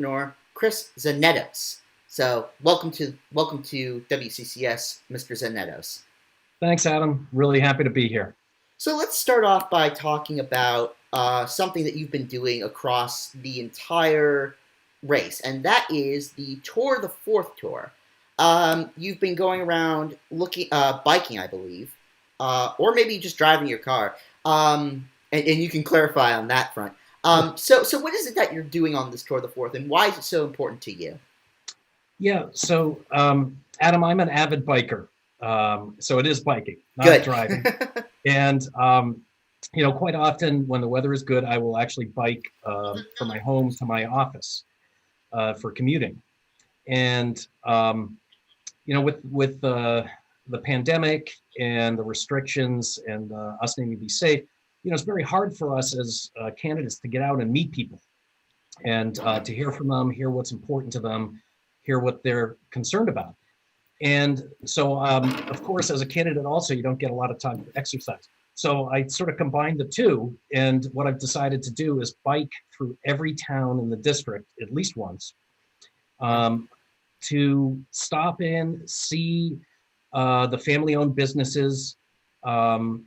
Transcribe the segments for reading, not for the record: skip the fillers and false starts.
entrepreneur, Chris Zanetos. So welcome to WCCS, Mr. Zanetos. Thanks, Adam. Really happy to be here. So let's start off by talking about something that you've been doing across the entire race, and that is the Tour the Fourth Tour. You've been going around looking, biking, I believe, or maybe just driving your car. And you can clarify on that front. So what is it that you're doing on this Tour the Fourth, and why is it so important to you? Adam, I'm an avid biker. So it is biking, not Good. driving. And, quite often when the weather is good, I will actually bike from my home to my office for commuting. And, with the pandemic and the restrictions and us needing to be safe, it's very hard for us as candidates to get out and meet people and to hear from them, hear what's important to them, hear what they're concerned about. And so, of course, as a candidate also, you don't get a lot of time to exercise. So I sort of combined the two. And what I've decided to do is bike through every town in the district at least once to stop in, see the family-owned businesses. I've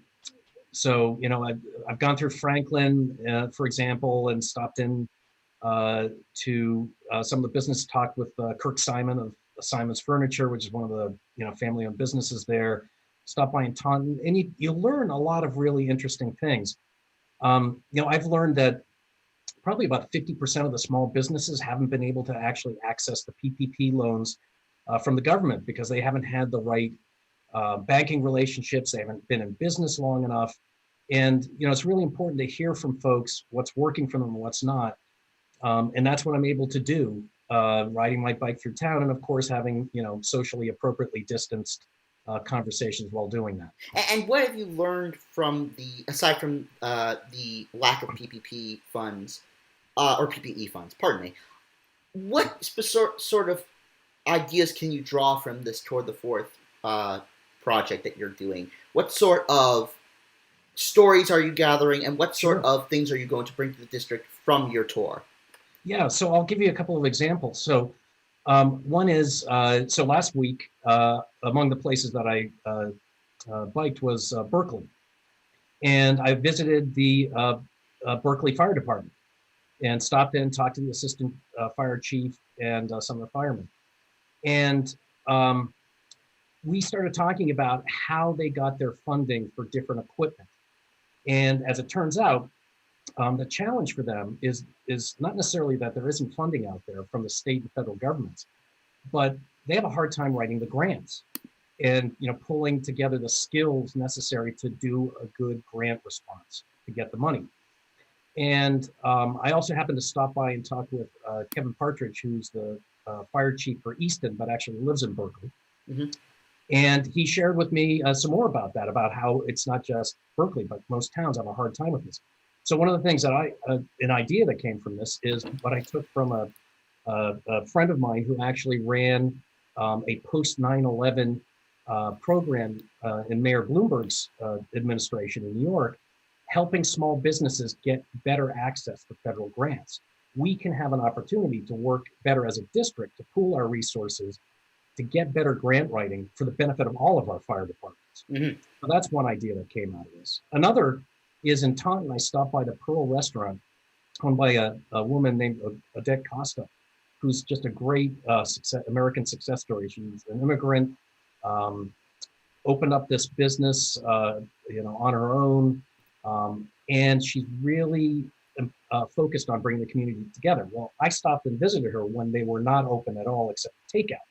gone through Franklin, for example, and stopped in to some of the business, talked with Kirk Simon of Simon's Furniture, which is one of the family-owned businesses there. Stop by in Taunton, and you learn a lot of really interesting things. I've learned that probably about 50% of the small businesses haven't been able to actually access the PPP loans from the government because they haven't had the right banking relationships. They haven't been in business long enough. And, it's really important to hear from folks what's working for them and what's not. And that's what I'm able to do, riding my bike through town, and of course having socially appropriately distanced conversations while doing that. And what have you learned from aside from the lack of PPP funds or PPE funds? Pardon me. What sort of ideas can you draw from this Tour de Fourth project that you're doing? What sort of stories are you gathering, and what sort of things are you going to bring to the district from your tour? Yeah, so I'll give you a couple of examples. So one is, so last week, among the places that I biked was Berkeley. And I visited the Berkeley Fire Department and stopped in, talked to the assistant fire chief and some of the firemen. And we started talking about how they got their funding for different equipment. And as it turns out, the challenge for them is not necessarily that there isn't funding out there from the state and federal governments, but they have a hard time writing the grants and pulling together the skills necessary to do a good grant response to get the money. And I also happened to stop by and talk with Kevin Partridge, who's the fire chief for Easton, but actually lives in Berkeley. Mm-hmm. And he shared with me some more about that, about how it's not just Berkeley, but most towns have a hard time with this. So one of the things that an idea that came from this is what I took from a friend of mine who actually ran a post 9/11 program in Mayor Bloomberg's administration in New York, helping small businesses get better access to federal grants. We can have an opportunity to work better as a district to pool our resources to get better grant writing for the benefit of all of our fire departments. Mm-hmm. So that's one idea that came out of this. Another is in Taunton. I stopped by the Pearl restaurant owned by a woman named Odette Costa, who's just a great American success story. She's an immigrant, opened up this business, on her own, and she's really focused on bringing the community together. Well, I stopped and visited her when they were not open at all except takeout.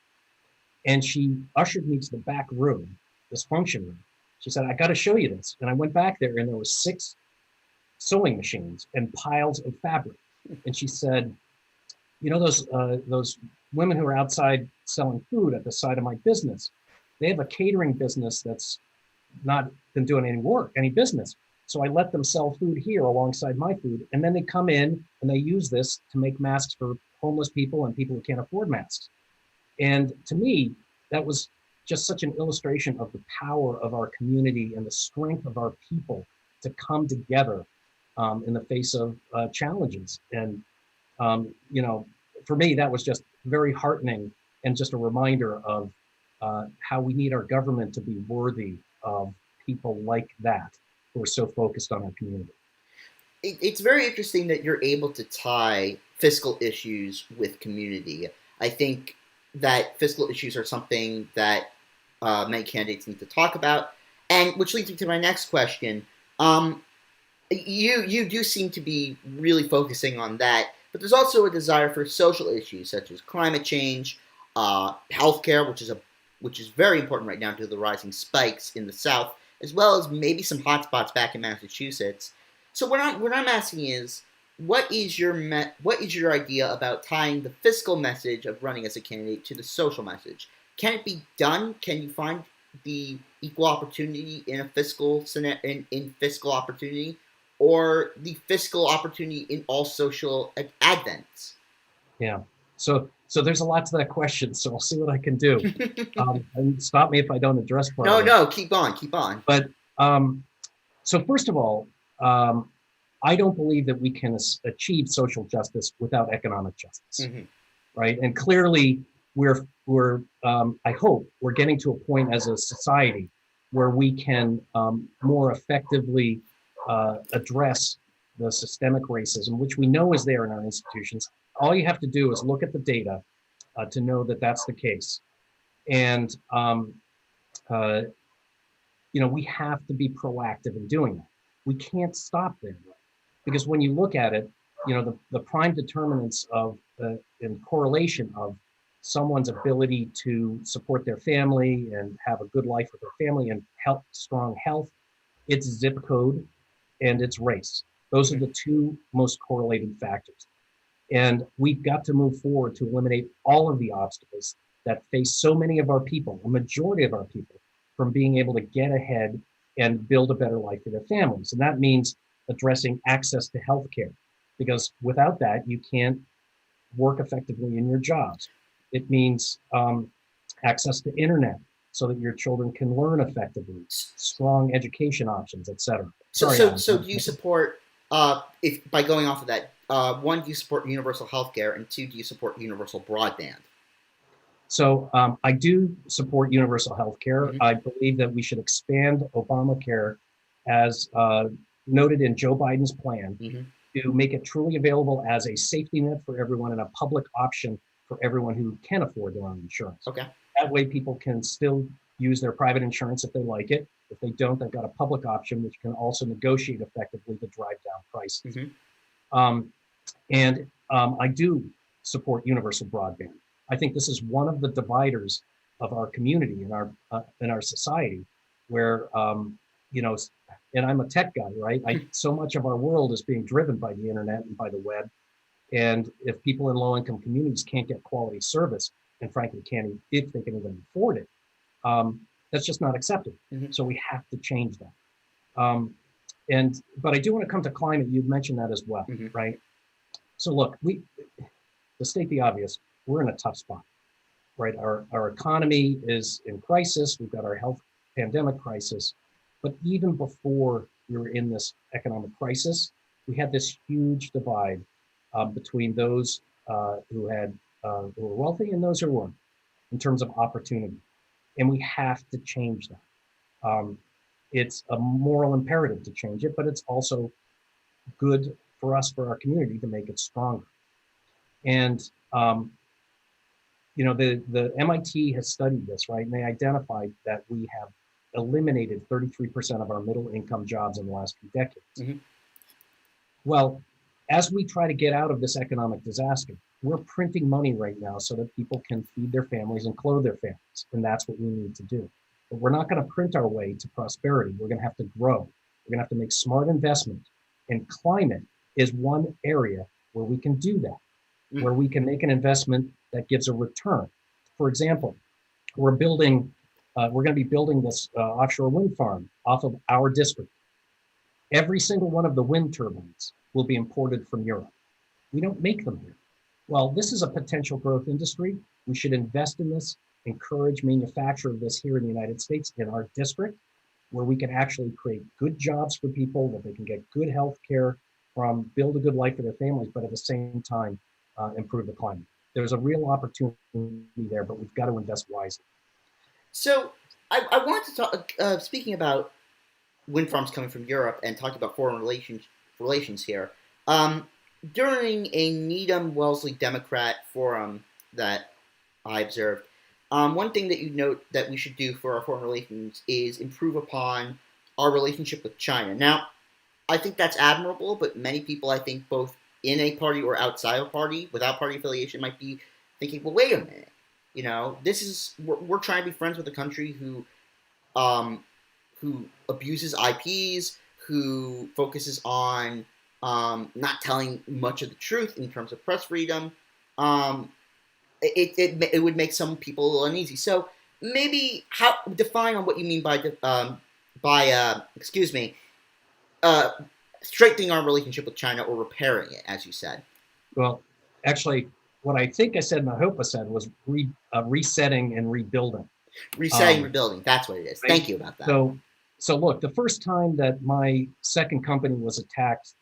And she ushered me to the back room, this function room. She said, I got to show you this. And I went back there and there was 6 sewing machines and piles of fabric. And she said, those women who are outside selling food at the side of my business, they have a catering business that's not been doing any business. So I let them sell food here alongside my food. And then they come in and they use this to make masks for homeless people and people who can't afford masks. And to me, that was just such an illustration of the power of our community and the strength of our people to come together in the face of challenges. And, for me, that was just very heartening and just a reminder of how we need our government to be worthy of people like that who are so focused on our community. It's very interesting that you're able to tie fiscal issues with community. I think that fiscal issues are something that many candidates need to talk about, and which leads me to my next question. Um, you do seem to be really focusing on that, but there's also a desire for social issues such as climate change, healthcare, which is very important right now due to the rising spikes in the South, as well as maybe some hotspots back in Massachusetts. So what I'm asking is, what is your idea about tying the fiscal message of running as a candidate to the social message? Can it be done? Can you find the equal opportunity in a in fiscal opportunity, or the fiscal opportunity in all social advents? Yeah. So there's a lot to that question. So I'll see what I can do. And stop me if I don't address part No, of it. no, keep on, keep on. But so first of all, um, I don't believe that we can achieve social justice without economic justice, Mm-hmm. right? And clearly, we're I hope we're getting to a point as a society where we can more effectively address the systemic racism, which we know is there in our institutions. All you have to do is look at the data to know that that's the case. And uh, we have to be proactive in doing that. We can't stop there, because when you look at it, the prime determinants of in correlation of someone's ability to support their family and have a good life with their family and strong health, it's zip code and it's race. Those are the two most correlated factors. And we've got to move forward to eliminate all of the obstacles that face so many of our people, a majority of our people, from being able to get ahead and build a better life for their families. And that means addressing access to healthcare, because without that, you can't work effectively in your jobs. It means access to internet so that your children can learn effectively, strong education options, etc. Sorry, Adam. So do you support, if by going off of that, one, do you support universal healthcare, and two, do you support universal broadband? So I do support universal health care. Mm-hmm. I believe that we should expand Obamacare as noted in Joe Biden's plan, Mm-hmm. to make it truly available as a safety net for everyone and a public option for everyone who can afford their own insurance. Okay. That way people can still use their private insurance if they like it. If they don't, they've got a public option which can also negotiate effectively to drive down prices. Mm-hmm. And I do support universal broadband. I think this is one of the dividers of our community in our society, where and I'm a tech guy, right? So much of our world is being driven by the internet and by the web, and if people in low-income communities can't get quality service, and frankly can't, if they can even afford it, that's just not acceptable. Mm-hmm. So we have to change that. But I do want to come to climate. You'd mentioned that as well, Mm-hmm. right? So look, to state the obvious, we're in a tough spot, right? Our economy is in crisis. We've got our health pandemic crisis. But even before we were in this economic crisis, we had this huge divide between those who were wealthy and those who weren't, in terms of opportunity. And we have to change that. It's a moral imperative to change it, but it's also good for us, for our community, to make it stronger. And the MIT has studied this, right? And they identified that we have eliminated 33% of our middle income jobs in the last few decades. Mm-hmm. Well, as we try to get out of this economic disaster, we're printing money right now so that people can feed their families and clothe their families. And that's what we need to do. But we're not going to print our way to prosperity. We're going to have to grow. We're going to have to make smart investment. And climate is one area where we can do that, where we can make an investment that gives a return. For example, we're going to be building this offshore wind farm off of our district. Every single one of the wind turbines will be imported from Europe. We don't make them here. Well, this is a potential growth industry. We should invest in this, encourage manufacture of this here in the United States, in our district, where we can actually create good jobs for people, that they can get good health care from, build a good life for their families, but at the same time, improve the climate. There's a real opportunity there, but we've got to invest wisely. So I wanted to talk. Speaking about wind farms coming from Europe and talking about foreign relations here. Um, During a Needham Wellesley Democrat forum that I observed, one thing that you note that we should do for our foreign relations is improve upon our relationship with China. Now, I think that's admirable, but many people, I think, both in a party or outside of a party, without party affiliation, might be thinking, well, wait a minute. This is we're trying to be friends with a country um, who abuses IPs, who focuses on not telling much of the truth in terms of press freedom. Um, it would make some people a little uneasy. So maybe how define on what you mean by excuse me uh, strengthening our relationship with China or repairing it, as you said. Well, actually, what I think I said and I hope I said was resetting and rebuilding. Resetting, rebuilding. That's what it is. Right? Thank you about that. So look, the first time that my second company was attacked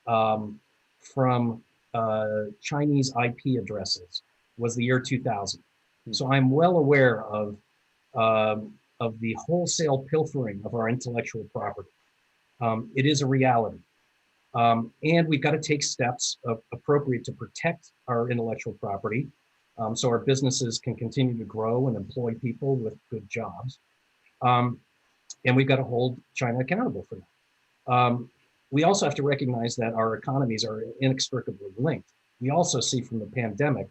from Chinese IP addresses was the year 2000. So I'm well aware of the wholesale pilfering of our intellectual property. It is a reality. And we've got to take steps appropriate to protect our intellectual property so our businesses can continue to grow and employ people with good jobs. And we've got to hold China accountable for that. We also have to recognize that our economies are inextricably linked. We also see from the pandemic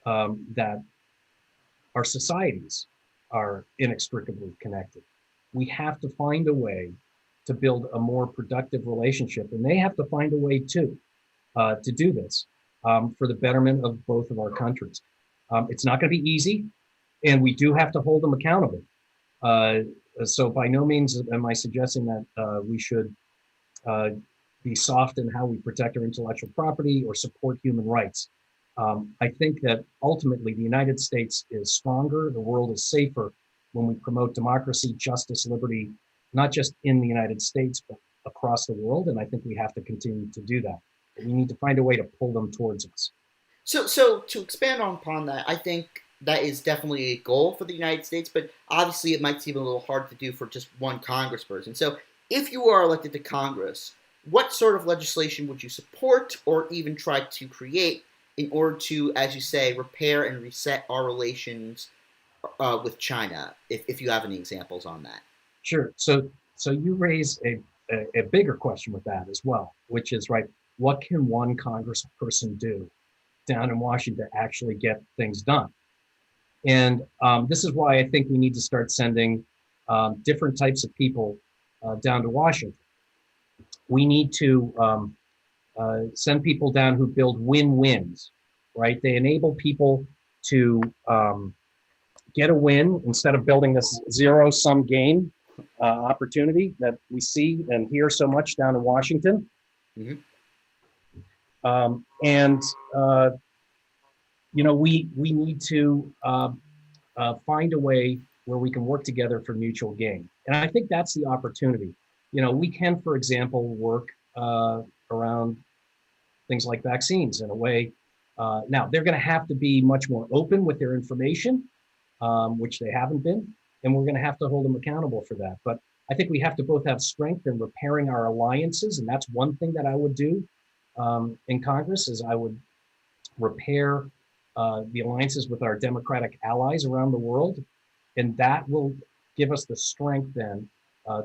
that our societies are inextricably connected. We have to find a way to build a more productive relationship, and they have to find a way too to do this for the betterment of both of our countries. It's not going to be easy, and we do have to hold them accountable. So by no means am I suggesting that we should be soft in how we protect our intellectual property or support human rights. I think that ultimately the United States is stronger, the world is safer when we promote democracy, justice, liberty, not just in the United States, but across the world. And I think we have to continue to do that. But we need to find a way to pull them towards us. So to expand upon that, I think that is definitely a goal for the United States, but obviously it might seem a little hard to do for just one congressperson. So if you are elected to Congress, what sort of legislation would you support or even try to create in order to, as you say, repair and reset our relations with China, if you have any examples on that? Sure. So you raise a bigger question with that as well, which is, right, what can one congressperson do down in Washington to actually get things done? And this is why I think we need to start sending different types of people down to Washington. We need to send people down who build win-wins, right? They enable people to get a win instead of building this zero-sum game opportunity that we see and hear so much down in Washington. Mm-hmm. We need to find a way where we can work together for mutual gain. And I think that's the opportunity. We can, for example, work around things like vaccines in a way. Now, they're going to have to be much more open with their information, which they haven't been, and we're going to have to hold them accountable for that. But I think we have to both have strength in repairing our alliances, and that's one thing that I would do in Congress, is I would repair the alliances with our democratic allies around the world, and that will give us the strength then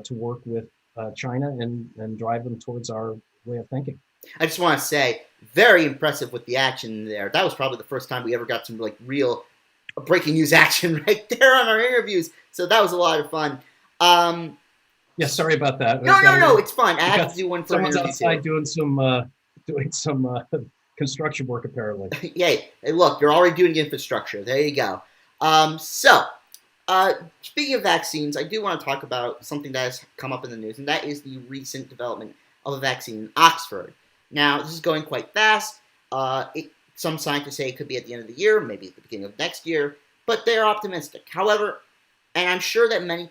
to work with China and drive them towards our way of thinking. I just want to say, very impressive with the action there. That was probably the first time we ever got some real breaking news action right there on our interviews. So that was a lot of fun. Yeah, sorry about that. No, it's fine. I have to do one for someone's an interview outside doing some construction work apparently. Yay! Hey, look, you're already doing infrastructure. There you go. Speaking of vaccines, I do want to talk about something that has come up in the news, and that is the recent development of a vaccine in Oxford. Now, this is going quite fast. Some scientists say it could be at the end of the year, maybe at the beginning of next year, but they're optimistic. However, and I'm sure that many